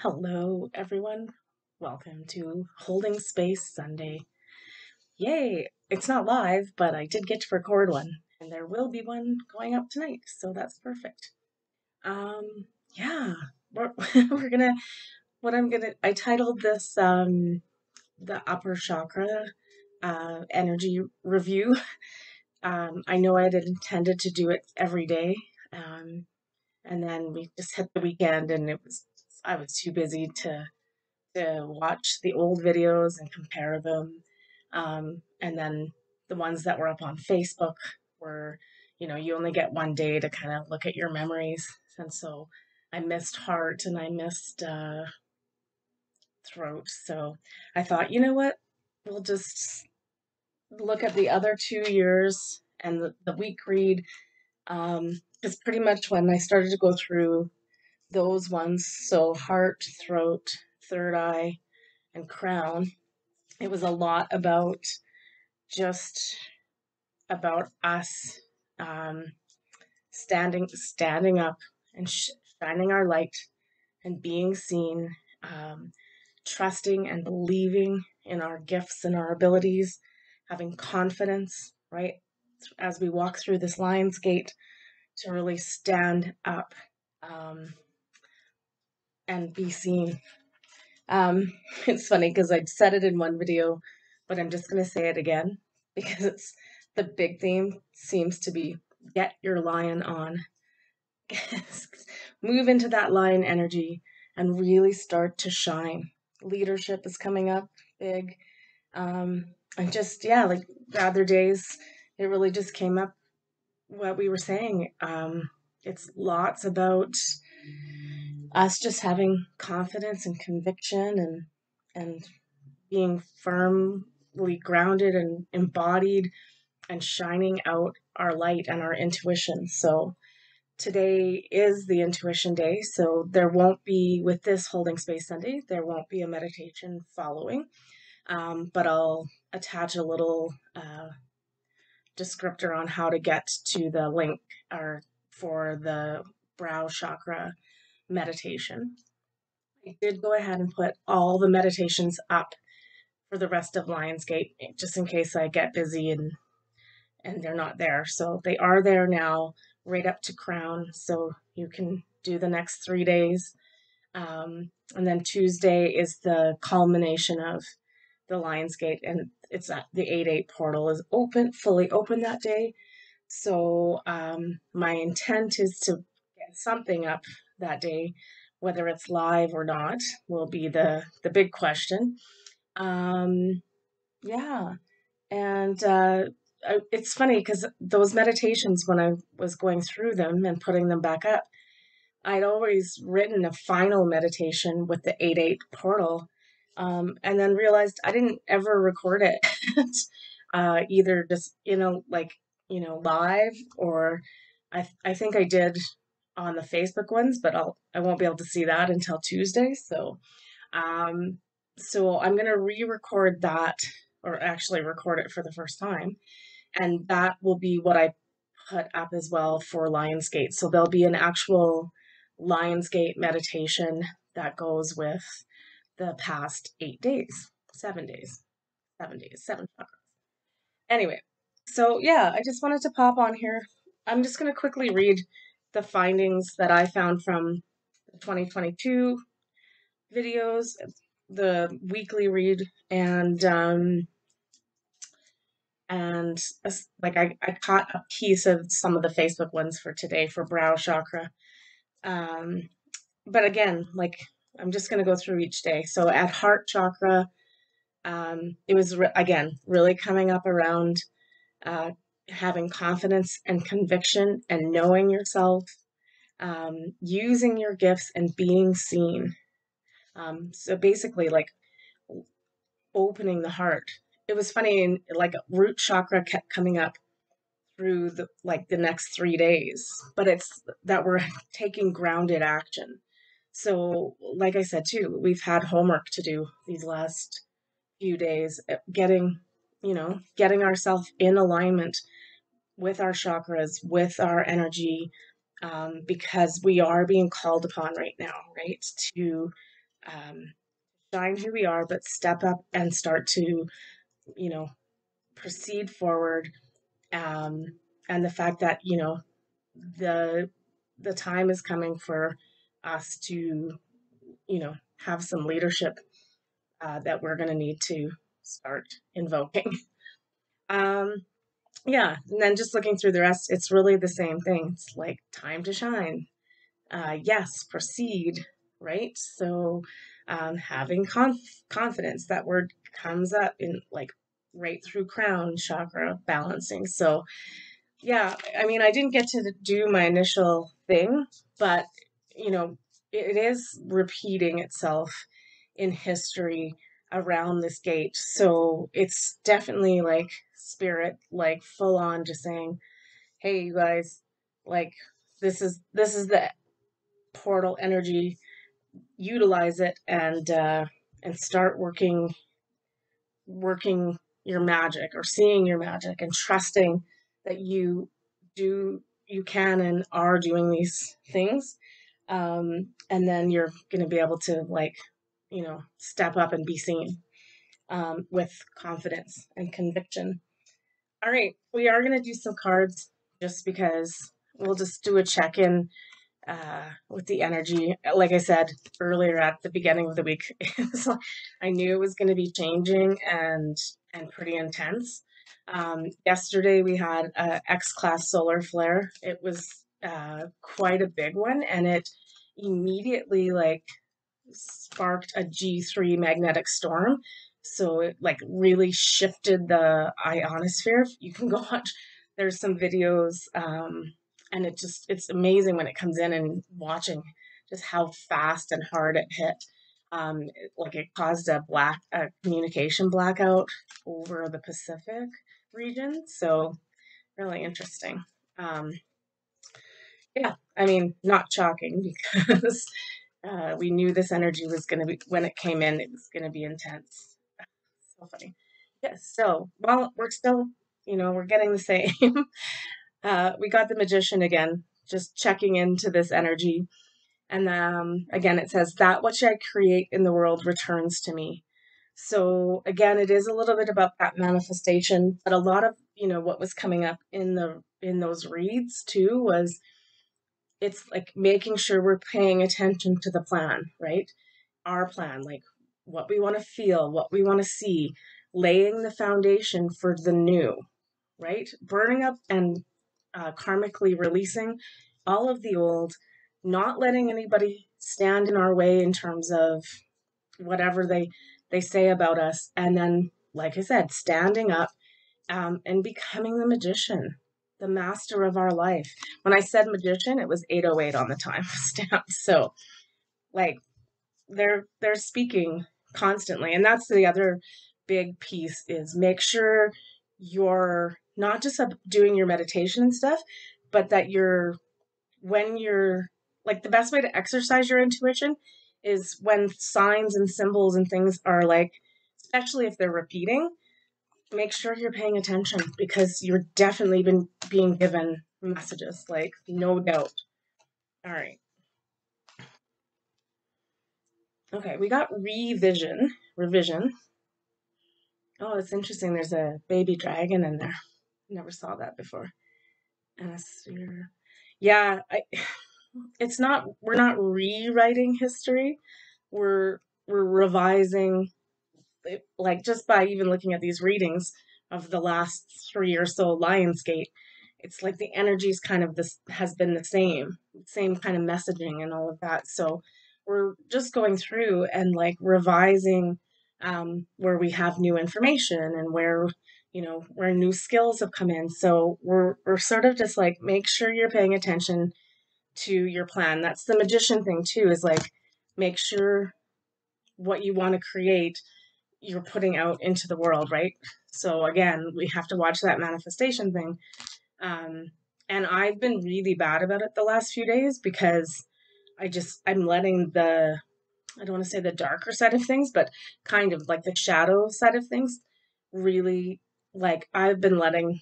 Hello, everyone. Welcome to Holding Space Sunday. Yay! It's not live, but I did get to record one, and there will be one going up tonight, so that's perfect. Yeah, we're, we're gonna. I titled this the upper chakra energy review. I know I had intended to do it every day, and then we just hit the weekend, and I was too busy to watch the old videos and compare them. And then the ones that were up on Facebook were, you only get one day to kind of look at your memories. And so I missed heart and I missed throat. So I thought, you know what? We'll just look at the other 2 years and the week read. Because pretty much when I started to go through those ones, so heart, throat, third eye, and crown, it was a lot about just about us um, standing up and shining our light and being seen, um, trusting and believing in our gifts and our abilities, having confidence, right? As we walk through this lion's gate, to really stand up um, and be seen. Um, it's funny because I said it in one video, but I'm just going to say it again because it's the big theme seems to be get your lion on. Move into that lion energy and really start to shine. Leadership is coming up big. And just, yeah, like the other days, it really just came up what we were saying. It's lots about us just having confidence and conviction and being firmly grounded and embodied and shining out our light and our intuition. So today is the intuition day. So there won't be, with this Holding Space Sunday, there won't be a meditation following. But I'll attach a little descriptor on how to get to the link or for the brow chakra meditation. I did go ahead and put all the meditations up for the rest of Lionsgate, just in case I get busy and they're not there. So they are there now, right up to Crown. So you can do the next 3 days. And then Tuesday is the culmination of the Lionsgate, and it's at the 8/8 portal is open, fully open that day. So my intent is to get something up that day, whether it's live or not, will be the big question. Um, yeah, and it's funny because those meditations, when I was going through them and putting them back up, I'd always written a final meditation with the 8/8 portal, and then realized I didn't ever record it, either just live, or I think I did on the Facebook ones, but I won't be able to see that until Tuesday. Um, so I'm gonna re-record that, or actually record it for the first time, and that will be what I put up as well for Lionsgate. So there'll be an actual Lionsgate meditation that goes with the past 8 days, 7 days, 7 days, 7 chakras. Anyway, so yeah, I just wanted to pop on here. I'm just going to quickly read the findings that I found from the 2022 videos, the weekly read, and like I caught a piece of some of the Facebook ones for today for brow chakra. Um, but again, like I'm just going to go through each day. So at heart chakra, it was again really coming up around uh, having confidence and conviction and knowing yourself, using your gifts and being seen. So basically, like opening the heart. It was funny, like root chakra kept coming up through the next 3 days, but it's that we're taking grounded action. So, like I said too, we've had homework to do these last few days, getting ourselves in alignment with our chakras, with our energy, because we are being called upon right now, right, to shine who we are, but step up and start to, you know, proceed forward. Um, and the fact that, the the time is coming for us to, have some leadership that we're going to need to start invoking. Um, yeah, and then just looking through the rest, it's really the same thing. It's like time to shine. Yes, proceed, right? So having confidence, that word comes up in like right through crown chakra balancing. So yeah, I mean, I didn't get to do my initial thing, but you know, it is repeating itself in history around this gate. So it's definitely like spirit, like full on just saying, "Hey, you guys, like this is the portal energy. Utilize it and start working your magic or seeing your magic and trusting that you can and are doing these things, and then you're going to be able to like step up and be seen with confidence and conviction. All right, we are going to do some cards just because we'll just do a check-in with the energy. Like I said earlier at the beginning of the week, I knew it was going to be changing and pretty intense. Yesterday we had a X class solar flare. It was quite a big one, and it immediately like sparked a G3 magnetic storm. So it like really shifted the ionosphere. You can go watch, there's some videos, and it's amazing when it comes in and watching just how fast and hard it hit. Like it caused a communication blackout over the Pacific region. So really interesting. Um, yeah, I mean, not shocking because we knew this energy was going to be, when it came in, it was going to be intense. So funny. Yes, so, well, we're still, we're getting the same. We got the magician again, just checking into this energy. And again, it says, that which I create in the world returns to me. So again, it is a little bit about that manifestation, but a lot of, what was coming up in those reads too was it's like making sure we're paying attention to the plan, right? Our plan, like what we want to feel, what we want to see, laying the foundation for the new, right? Burning up and karmically releasing all of the old, not letting anybody stand in our way in terms of whatever they say about us, and then, like I said, standing up and becoming the magician, the master of our life. When I said magician, it was 808 on the time stamp. So, like, they're speaking constantly, and that's the other big piece is make sure you're not just doing your meditation and stuff, but that when you're like the best way to exercise your intuition is when signs and symbols and things are like, especially if they're repeating, make sure you're paying attention because you're definitely been being given messages, like no doubt. All right. Okay, we got revision. Oh, it's interesting. There's a baby dragon in there. Never saw that before. And a sphere. Yeah, it's not, we're not rewriting history. We're revising, like just by even looking at these readings of the last three or so Lionsgate, it's like the energy's kind of this has been the same kind of messaging and all of that. So we're just going through and like revising where we have new information and where new skills have come in. So we're sort of just like make sure you're paying attention to your plan. That's the magician thing too, is like make sure what you want to create you're putting out into the world, right? So again, we have to watch that manifestation thing. Um, and I've been really bad about it the last few days because I'm letting I don't want to say the darker side of things, but kind of like the shadow side of things really, like I've been letting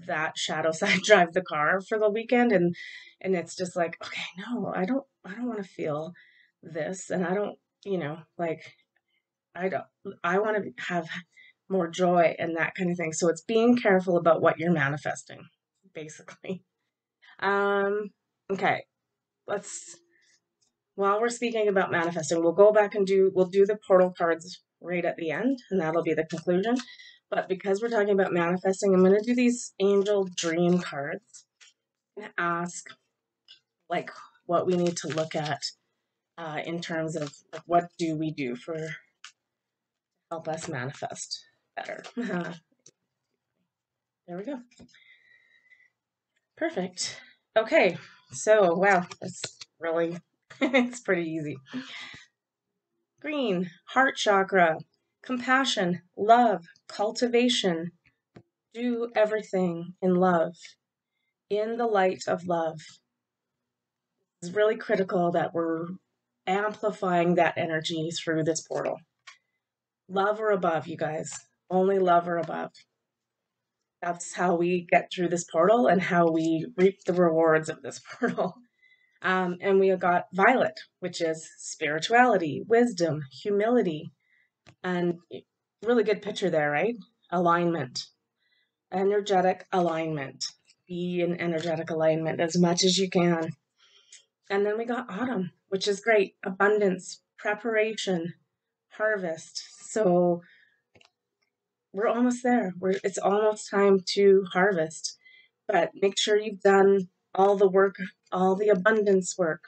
that shadow side drive the car for the weekend, and it's just like, okay, no, I don't want to feel this, and I don't you know, like I want to have more joy and that kind of thing. So it's being careful about what you're manifesting, basically. Um, okay, let's, while we're speaking about manifesting, we'll go back and we'll do the portal cards right at the end, and that'll be the conclusion. But because we're talking about manifesting, I'm going to do these angel dream cards and ask like what we need to look at in terms of like, what do we do for help us manifest better. There we go. Perfect. Okay, so wow, that's really it's pretty easy. Green, heart chakra, compassion, love, cultivation. Do everything in love, in the light of love. It's really critical that we're amplifying that energy through this portal. Love or above, you guys. Only love or above. That's how we get through this portal and how we reap the rewards of this portal. And we got violet, which is spirituality, wisdom, humility, and really good picture there, right? Alignment, energetic alignment. Be in energetic alignment as much as you can. And then we got autumn, which is great. Abundance, preparation, harvest. So we're almost there. It's almost time to harvest. But make sure you've done all the work, all the abundance work,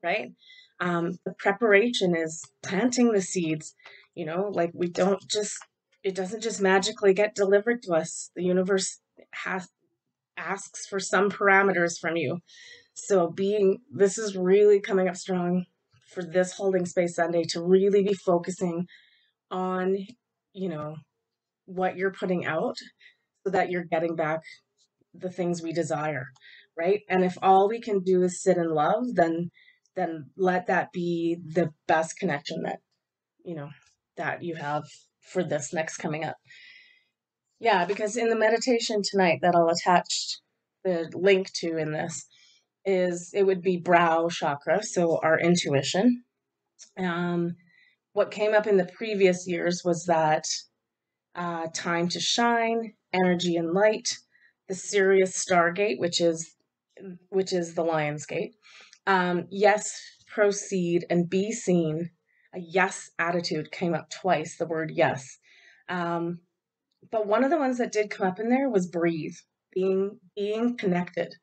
right? The preparation is planting the seeds, like we don't just, it doesn't just magically get delivered to us. The universe asks for some parameters from you. So this is really coming up strong for this Holding Space Sunday to really be focusing on, what you're putting out so that you're getting back the things we desire, right? And if all we can do is sit in love, then let that be the best connection you know that you have for this next coming up. Yeah, because in the meditation tonight that I'll attach the link to in this it would be brow chakra, so our intuition. What came up in the previous years was that time to shine, energy and light, the Sirius Stargate, which is the Lion's Gate. Yes, proceed and be seen. A yes attitude came up twice. The word yes. But one of the ones that did come up in there was breathe, being connected.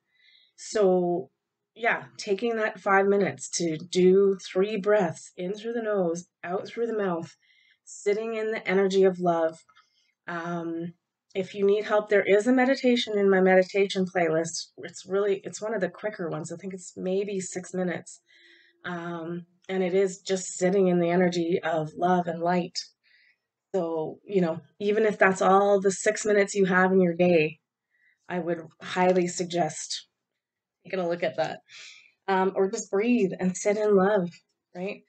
So yeah, taking that 5 minutes to do 3 breaths in through the nose, out through the mouth, sitting in the energy of love. If you need help, there is a meditation in my meditation playlist. It's one of the quicker ones. I think it's maybe 6 minutes. And it is just sitting in the energy of love and light. So, even if that's all the 6 minutes you have in your day, I would highly suggest taking a look at that. Or just breathe and sit in love, right?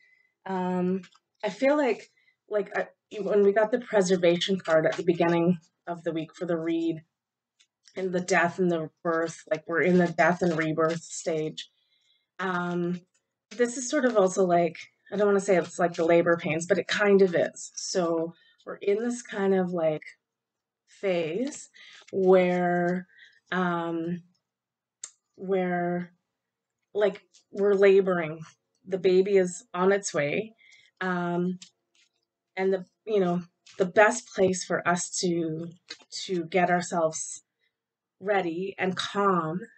I feel like when we got the preservation card at the beginning of the week for the read and the death and the birth, like we're in the death and rebirth stage. This is sort of also like, I don't want to say it's like the labor pains, but it kind of is. So we're in this kind of like phase where where like we're laboring. The baby is on its way. And the best place for us to get ourselves ready and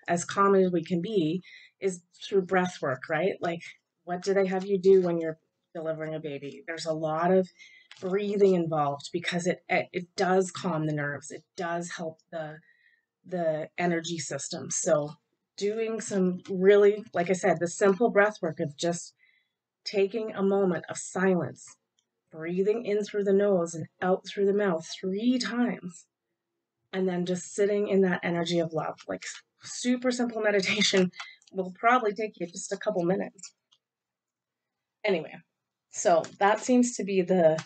as calm as we can be, is through breath work, right? Like, what do they have you do when you're delivering a baby? There's a lot of breathing involved because it does calm the nerves. It does help the energy system. So doing some really, like I said, the simple breath work of just taking a moment of silence, breathing in through the nose and out through the mouth 3 times, and then just sitting in that energy of love. Like, super simple meditation will probably take you just a couple minutes. Anyway, so that seems to be the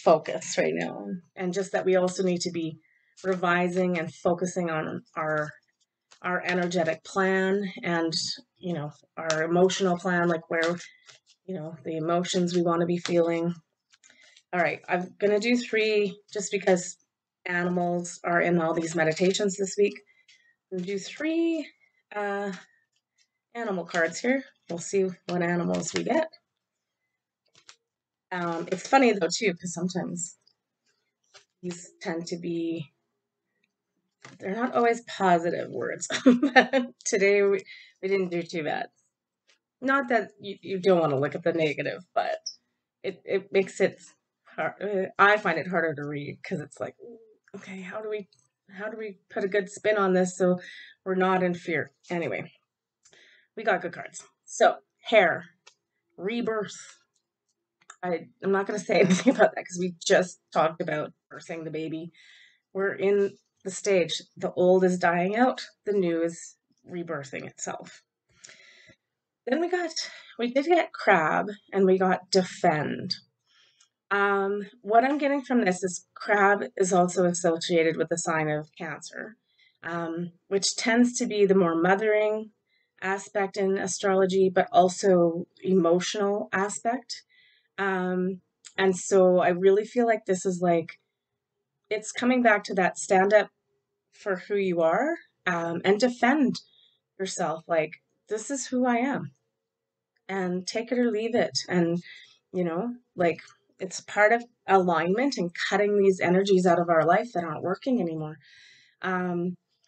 focus right now. And just that we also need to be revising and focusing on our energetic plan and, our emotional plan, like where the emotions we want to be feeling. All right, I'm going to do 3 just because animals are in all these meditations this week. I'm going to do 3 uh, animal cards here. We'll see what animals we get. It's funny though too, because sometimes these tend to be, they're not always positive words. But today we didn't do too bad. Not that you don't want to look at the negative, but it makes it hard. I find it harder to read because it's like, okay, how do we put a good spin on this so we're not in fear? Anyway, we got good cards. So hair, rebirth. I'm not going to say anything about that because we just talked about birthing the baby. We're in the stage. The old is dying out. The new is rebirthing itself. Then we did get crab and we got defend. What I'm getting from this is crab is also associated with the sign of Cancer, which tends to be the more mothering aspect in astrology, but also emotional aspect. And so I really feel like this is like, it's coming back to that stand up for who you are, and defend yourself. Like, this is who I am, and take it or leave it. And, like, it's part of alignment and cutting these energies out of our life that aren't working anymore.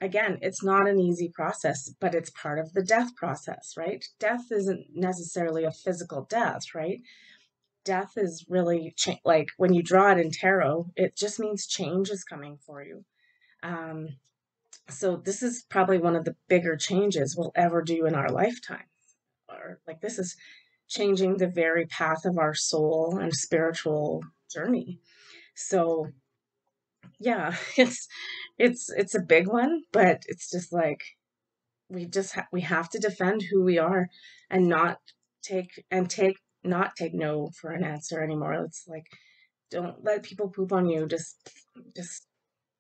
Again, it's not an easy process, but it's part of the death process, right? Death isn't necessarily a physical death, right? Death is really like when you draw it in tarot, it just means change is coming for you. Um, so this is probably one of the bigger changes we'll ever do in our lifetime. Or like, this is changing the very path of our soul and spiritual journey. So yeah, it's a big one, but it's just like, we have to defend who we are and not take no for an answer anymore. It's like, don't let people poop on you. Just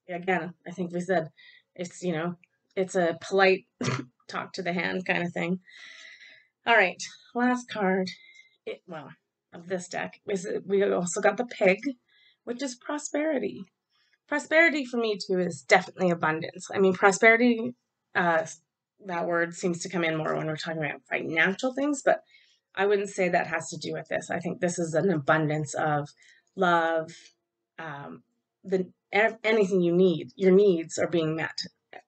again, I think we said it's a polite talk to the hand kind of thing. All right, last card. Of this deck is, we also got the pig, which is prosperity. Prosperity for me too is definitely abundance. I mean, prosperity, that word seems to come in more when we're talking about financial things, but I wouldn't say that has to do with this. I think this is an abundance of love, um, anything you need. Your needs are being met.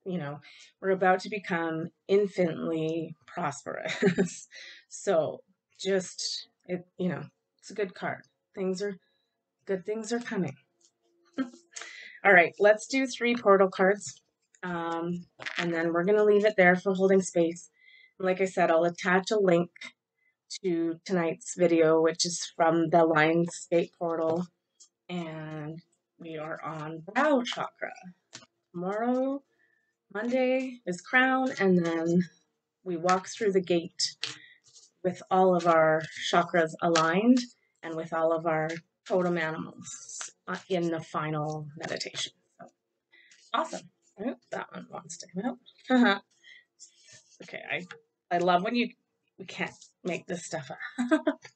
We're about to become infinitely prosperous. So just it's a good card. Good things are coming. All right, let's do 3 portal cards. And then we're going to leave it there for holding space. Like I said, I'll attach a link to tonight's video, which is from the Lionsgate portal. And we are on brow chakra. Tomorrow, Monday, is crown, and then we walk through the gate with all of our chakras aligned and with all of our totem animals in the final meditation. So, awesome. Oh, that one wants to come out. Okay, I love when we can't make this stuff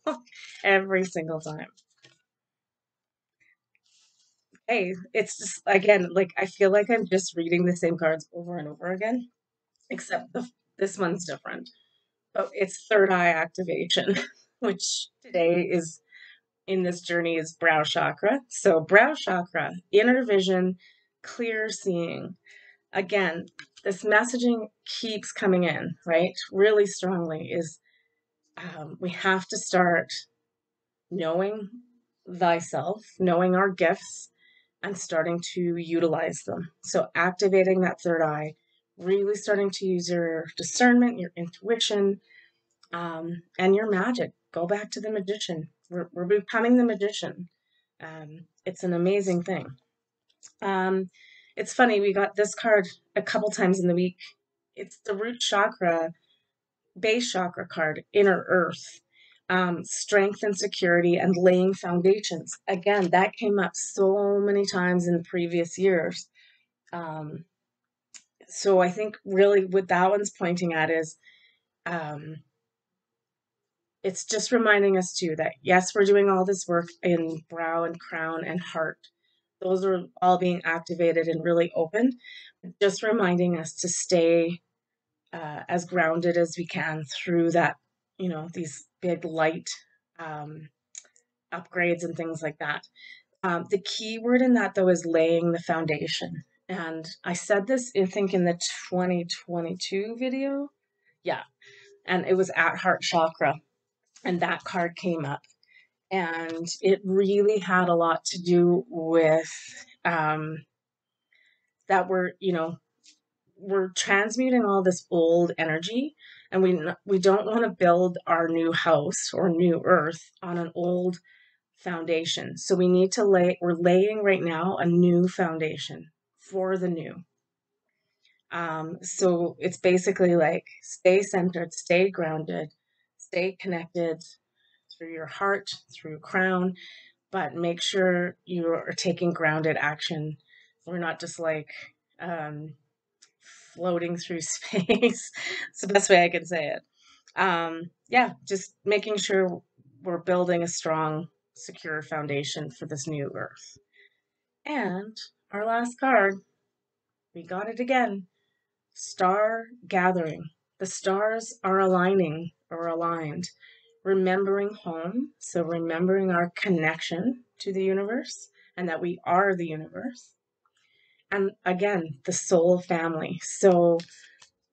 up every single time. Hey, it's just, again, like, I feel like I'm just reading the same cards over and over again, except this one's different. But it's third eye activation, which today is in this journey is brow chakra. So brow chakra, inner vision, clear seeing. Again, this messaging keeps coming in, right? Really strongly is, we have to start knowing thyself, knowing our gifts, and starting to utilize them. So activating that third eye, really starting to use your discernment, your intuition, and your magic. Go back to the magician. We're becoming the magician. It's an amazing thing. It's funny, we got this card a couple times in the week. It's the root chakra, base chakra card, inner earth. Strength and security and laying foundations. Again, that came up so many times in the previous years. So I think really what that one's pointing at is, it's just reminding us too that yes, we're doing all this work in brow and crown and heart. Those are all being activated and really opened. Just reminding us to stay as grounded as we can through that, these big light um, upgrades and things like that. The key word in that, though, is laying the foundation. And I said this, I think, in the 2022 video. Yeah. And it was at Heart Chakra. And that card came up. And it really had a lot to do with that we're transmuting all this old energy, and we don't want to build our new house or new earth on an old foundation. So we need to we're laying right now a new foundation for the new. So it's basically like stay centered, stay grounded, stay connected through your heart, through crown, but make sure you are taking grounded action. We're not just like floating through space. It's the best way I can say it. Yeah, just making sure we're building a strong, secure foundation for this new earth. And our last card, we got it again. Star gathering. The stars are aligning or aligned. Remembering home. So remembering our connection to the universe and that we are the universe. And again, the soul family. So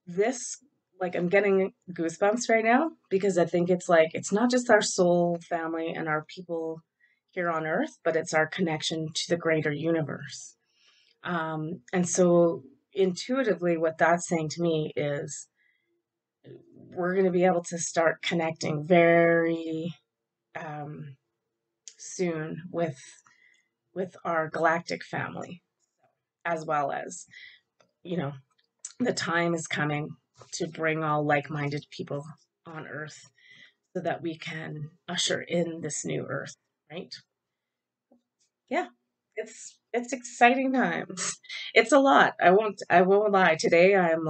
this, like, I'm getting goosebumps right now because I think it's like, it's not just our soul family and our people here on earth, but it's our connection to the greater universe. And so intuitively, what that's saying to me is we're going to be able to start connecting very soon with our galactic family, as well as, you know, the time is coming to bring all like-minded people on earth so that we can usher in this new earth, right? Yeah, it's exciting times. It's a lot. I won't lie. Today I'm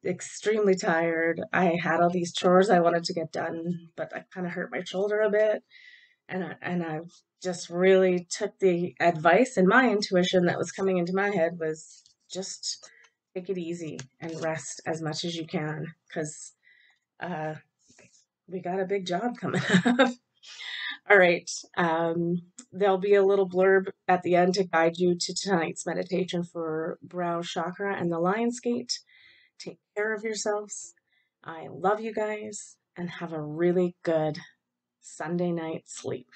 extremely tired. I had all these chores I wanted to get done, but I kind of hurt my shoulder a bit, and I just really took the advice, and my intuition that was coming into my head was just take it easy and rest as much as you can, because uh, we got a big job coming up. All right. There'll be a little blurb at the end to guide you to tonight's meditation for brow chakra and the lion's gate. Take care of yourselves. I love you guys and have a really good Sunday night sleep.